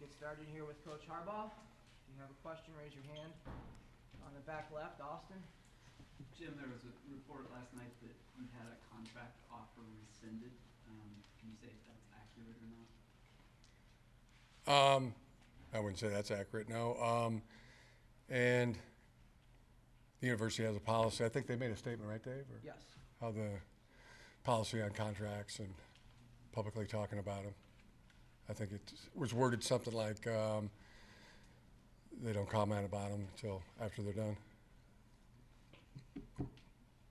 Get started here with Coach Harbaugh. If you have a question, raise your hand. On the back left, Austin. Jim, there was a report last night that you had a contract offer rescinded. Can you say if that's accurate or not? I wouldn't say that's accurate, no. And the university has a policy. I think they made a statement, right, Dave? Or Yes. how the policy on contracts and publicly talking about them. I think it was worded something like they don't comment about them until after they're done.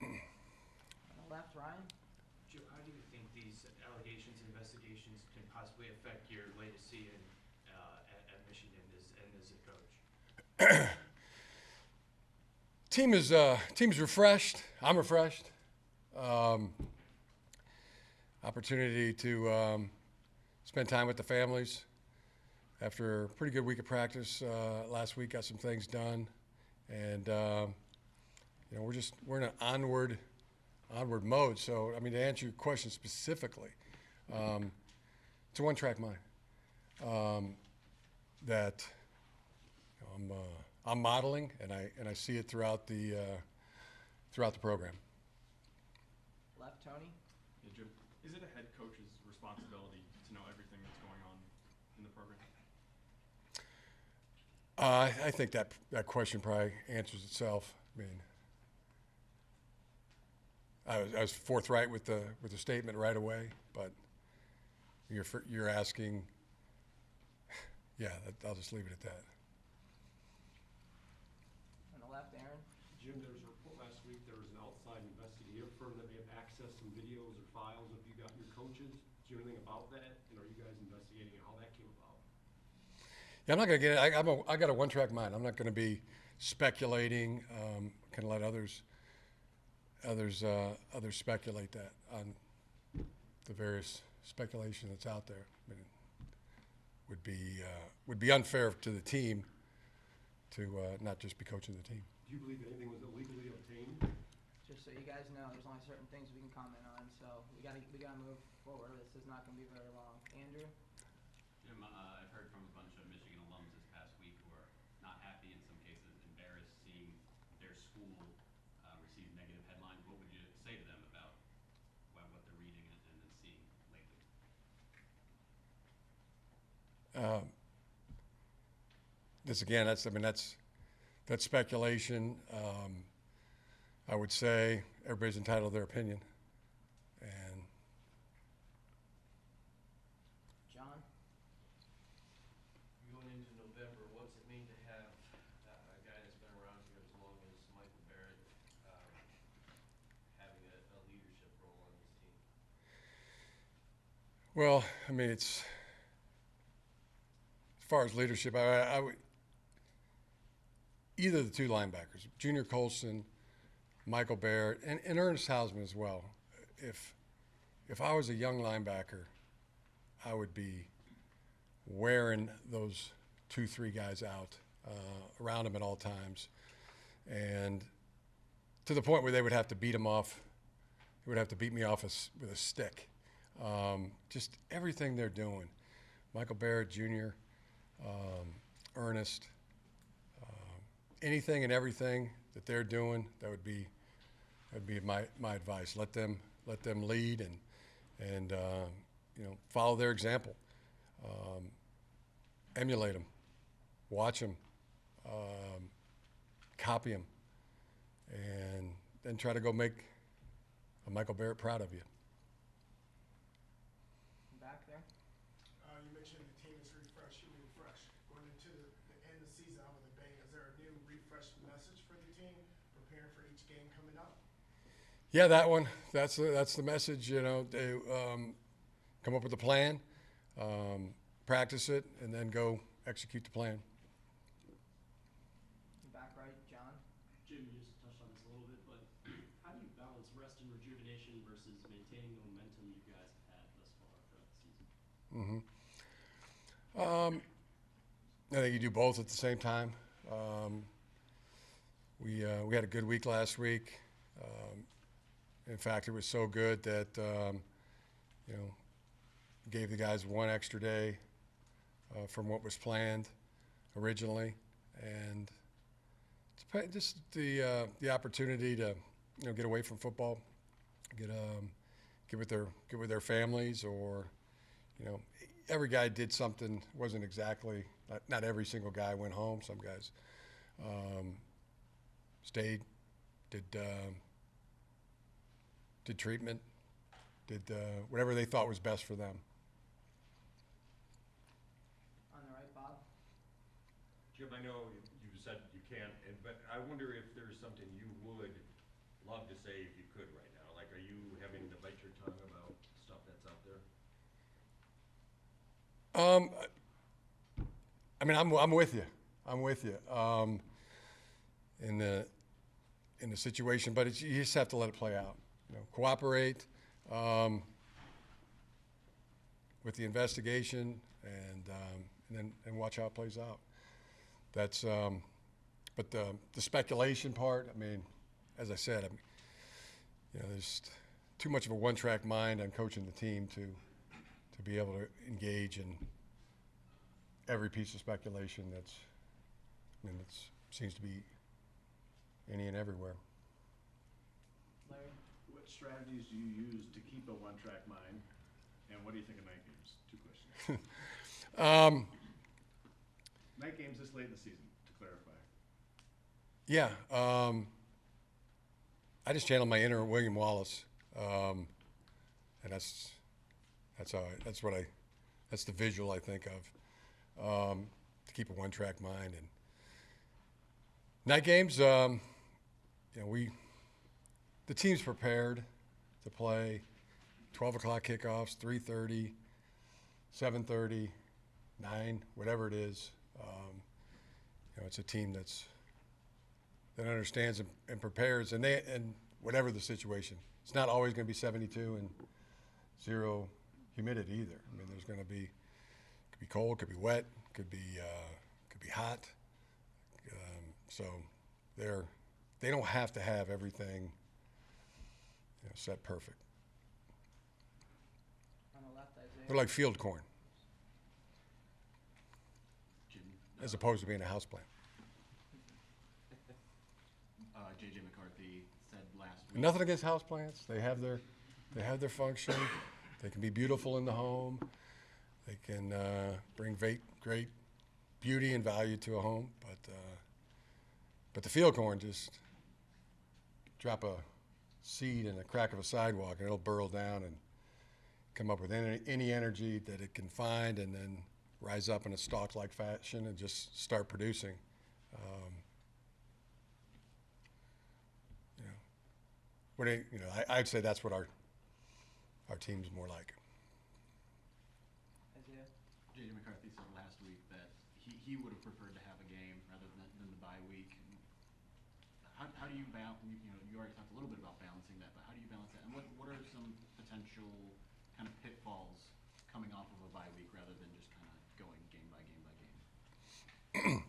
On the left, Ryan. Joe, how do you think these allegations and investigations can possibly affect your latest season at Michigan and as a coach? Team's refreshed. I'm refreshed. Opportunity to spend time with the families. After a pretty good week of practice last week, got some things done, and we're in an onward mode. So I mean, to answer your question specifically, it's a one-track mind that I'm modeling, and I see it throughout the program. Left, Tony. Yeah, Jim, is it a head coach's responsibility to know everything that's going on in the program? I think that question probably answers itself. I mean, I was forthright with the statement right away, but you're asking. Yeah, I'll just leave it at that. On the left, Aaron. Jim, there was a report last week there was an outside investigative firm that may have accessed some videos or files of you got your coaches. Do you know anything about that? And are you guys investigating how that came about? Yeah, I'm not going to get it. I got a one-track mind. I'm not going to be speculating. Can let others speculate that on the various speculation that's out there. I mean, would be unfair to the team to not just be coaching the team. Do you believe anything was illegally obtained? Just so you guys know, there's only certain things we can comment on, so we gotta move forward. This is not gonna be very long. Andrew. Jim, I've heard from a bunch of Michigan alums this past week who are not happy, in some cases embarrassed, seeing their school receive negative headlines. What would you say to them about what they're reading and seeing lately? That's speculation. I would say everybody's entitled to their opinion. And John. Going into November, what's it mean to have a guy that's been around here as long as Michael Barrett having a leadership role on this team? well, I mean, it's as far as leadership, I would either the two linebackers, Junior Colson, Michael Barrett, and Ernest Hausman as well. If I was a young linebacker, I would be wearing those 2-3 guys out around them at all times, and to the point where they would have to beat them off. They would have to beat me off with a stick. Just everything they're doing. Michael Barrett Jr., Ernest, anything and everything that they're doing, that'd be my advice. Let them lead and follow their example. Emulate them, watch them, copy them, and then try to go make a Michael Barrett proud of you. Back there. You mentioned the team is refreshed. You mean fresh. Going into the end of the season out with a bang, is there a new refreshed message for the team, preparing for each game coming up? Yeah, that one. That's the message. They come up with a plan, practice it, and then go execute the plan. Back right, John. Jim, you just touched on this a little bit, but how do you balance rest and rejuvenation versus maintaining the momentum you guys have had thus far throughout the season? I think you do both at the same time. We had a good week last week. In fact, it was so good that gave the guys one extra day from what was planned originally, and just the opportunity to get away from football, get with their families, or every guy did something. Wasn't exactly not every single guy went home. Some guys stayed, did treatment, did whatever they thought was best for them. On the right, Bob? Jim, I know you said you can't, but I wonder if there's something you would love to say if you could right now. Like, are you having to bite your tongue about stuff that's out there? I mean, I'm with you. I'm with you in the situation, but you just have to let it play out. Cooperate with the investigation, and then watch how it plays out. That's but the speculation part. I mean, as I said, there's too much of a one-track mind on coaching the team to be able to engage in every piece of speculation that seems to be any and everywhere. Larry? What strategies do you use to keep a one-track mind, and what do you think of night games? 2 questions. Night games this late in the season, to clarify. Yeah, I just channel my inner William Wallace, and that's the visual I think of, to keep a one-track mind. And night games, the team's prepared to play 12 o'clock kickoffs, 3:30, 7:30, 9, whatever it is. It's a team that understands and prepares, and whatever the situation. It's not always going to be 72 and 0 humidity either. I mean, there's going to be, could be cold, could be wet, could be hot. So they don't have to have everything set perfect. On the left, Isaiah? They're like field corn, Jim, as opposed to being a houseplant. J.J. McCarthy said last week. Nothing against houseplants. They have their function. They can be beautiful in the home. They can bring great beauty and value to a home. But the field corn, just drop a seed in the crack of a sidewalk and it'll burrow down and come up with any energy that it can find, and then rise up in a stalk-like fashion and just start producing. I'd say that's what our team's more like. Isaiah? J.J. McCarthy said last week that he would have preferred to have a game rather than the bye week. How do you balance? You already talked a little bit about balancing that, but how do you balance that? And what are some potential kind of pitfalls coming off of a bye week rather than just kind of going game by game by game?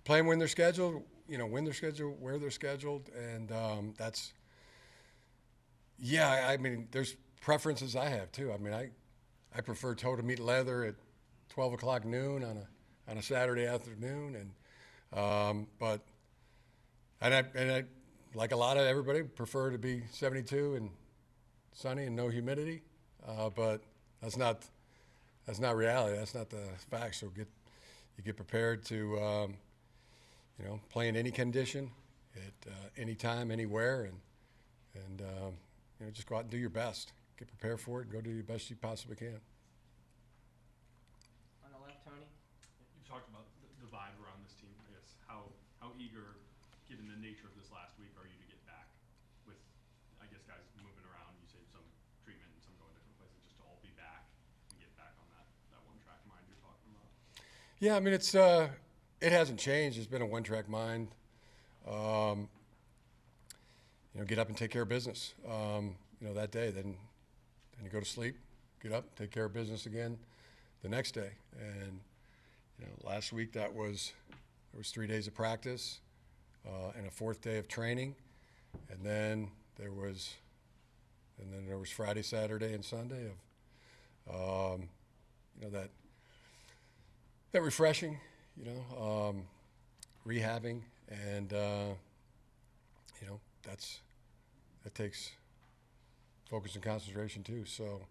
Play them when they're scheduled. When they're scheduled, where they're scheduled, and that's. Yeah, I mean, there's preferences I have too. I mean, I prefer toe to meat leather at 12 o'clock noon on a Saturday afternoon, and but I like a lot of everybody prefer to be 72 and sunny and no humidity, but that's not reality. That's not the fact. So you get prepared to play in any condition at any time, anywhere, and just go out and do your best. Get prepared for it and go do your best you possibly can. On the left, Tony? You've talked about the vibe around this team, I guess. How eager, given the nature of this last week, are you to get back with, I guess, guys moving around? You say some treatment and some going different places, just to all be back and get back on that one-track mind you're talking about? Yeah, I mean, it hasn't changed. It's been a one-track mind. Get up and take care of business. That day, then you go to sleep, get up, take care of business again the next day. And last week there was 3 days of practice and a 4th day of training, and then there was Friday, Saturday, and Sunday of that That refreshing, rehabbing, and that takes focus and concentration too. So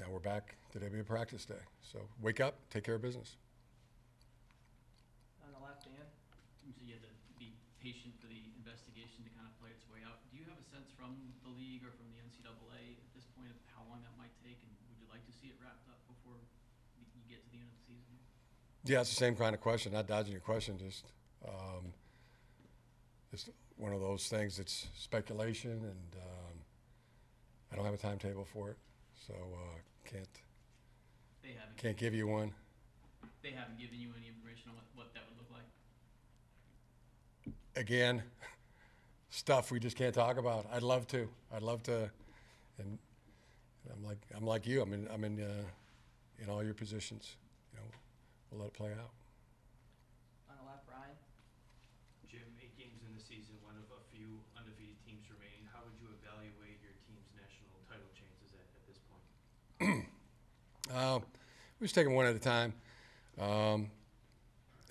now we're back. Today will be a practice day. So wake up, take care of business. On the left, Dan? So you have to be patient for the investigation to kind of play its way out. Do you have a sense from the league or from the NCAA at this point of how long that might take, and would you like to see it wrapped up before you get to the end of the season? Yeah, it's the same kind of question. Not dodging your question, just one of those things. It's speculation, and I don't have a timetable for it, so can't give you one. They haven't given you any information on what that would look like? Again, stuff we just can't talk about. I'd love to, and I'm like you. I'm in all your positions. We'll let it play out. On the left, Brian? Jim, 8 games in the season, one of a few undefeated teams remaining. How would you evaluate your team's national title chances at this point? We're just taking one at a time, and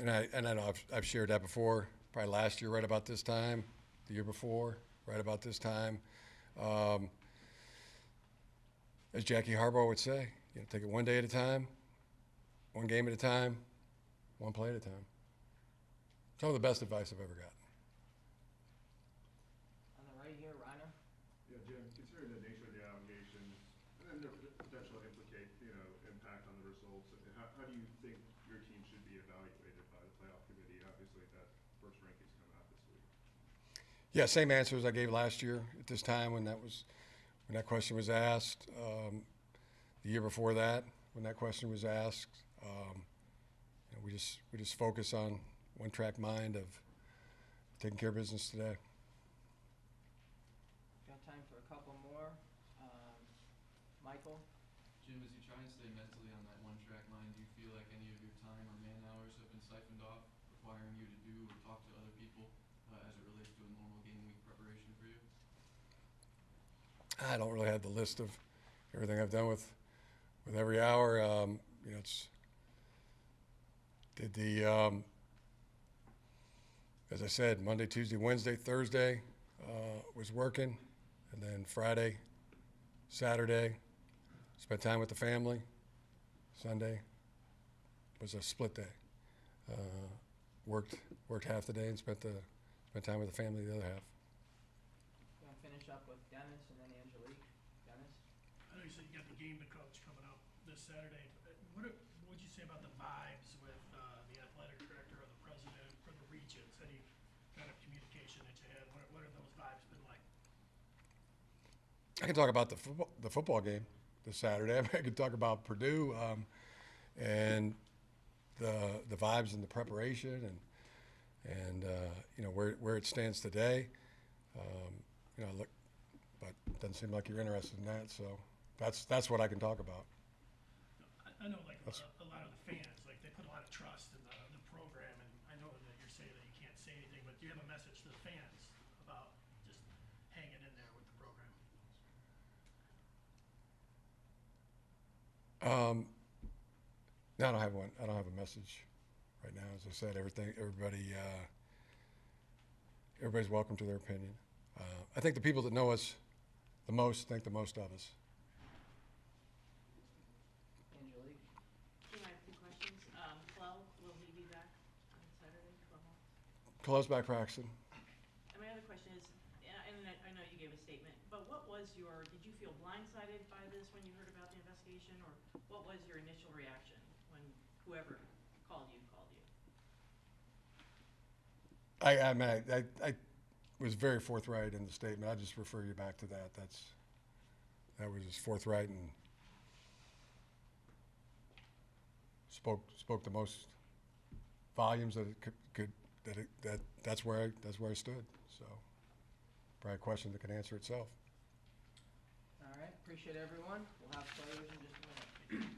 I know I've shared that before. Probably last year, right about this time. The year before, right about this time. As Jackie Harbaugh would say, take it one day at a time, one game at a time, one play at a time. Some of the best advice I've ever gotten. On the right here, Reiner? Yeah, Jim, considering the nature of the allegations and their potential impact on the results, how do you think your team should be evaluated by the playoff committee? Obviously, that first ranking's coming out this week. Yeah, same answers I gave last year at this time when that question was asked. The year before that, when that question was asked, we just focus on one-track mind of taking care of business today. Got time for a couple more. Michael? Jim, as you try and stay mentally on that one-track mind, do you feel like any of your time or man hours have been siphoned off, requiring you to do or talk to other people as it relates to a normal game week preparation for you? I don't really have the list of everything I've done with every hour. As I said, Monday, Tuesday, Wednesday, Thursday was working, and then Friday, Saturday, spent time with the family. Sunday was a split day. Worked half the day and spent time with the family the other half. We're gonna finish up with Dennis and then Angelique. Dennis? I know you said you got the game to coach coming up this Saturday. What would you say about the vibes with the athletic director or the president for the regions? Any kind of communication that you had? What have those vibes been like? I can talk about the football game this Saturday. I can talk about Purdue and the vibes and the preparation and where it stands today. But it doesn't seem like you're interested in that. So that's what I can talk about. I know, like a lot of the fans, like they put a lot of trust in the program, and I know that you're saying that you can't say anything, but do you have a message to the fans about just hanging in there with the program? No, I don't have one. I don't have a message right now. As I said, everybody's welcome to their opinion. I think the people that know us the most think the most of us. Angelique? Jim, I have 2 questions. Flo, will he be back on Saturday, 12 months? Close back practicing. And my other question is, and I know you gave a statement, but did you feel blindsided by this when you heard about the investigation, or what was your initial reaction when whoever called you? I was very forthright in the statement. I just refer you back to that. That was just forthright and spoke the most volumes that it could. That's where I stood. So probably a question that can answer itself. All right, appreciate everyone. We'll have players in just a minute.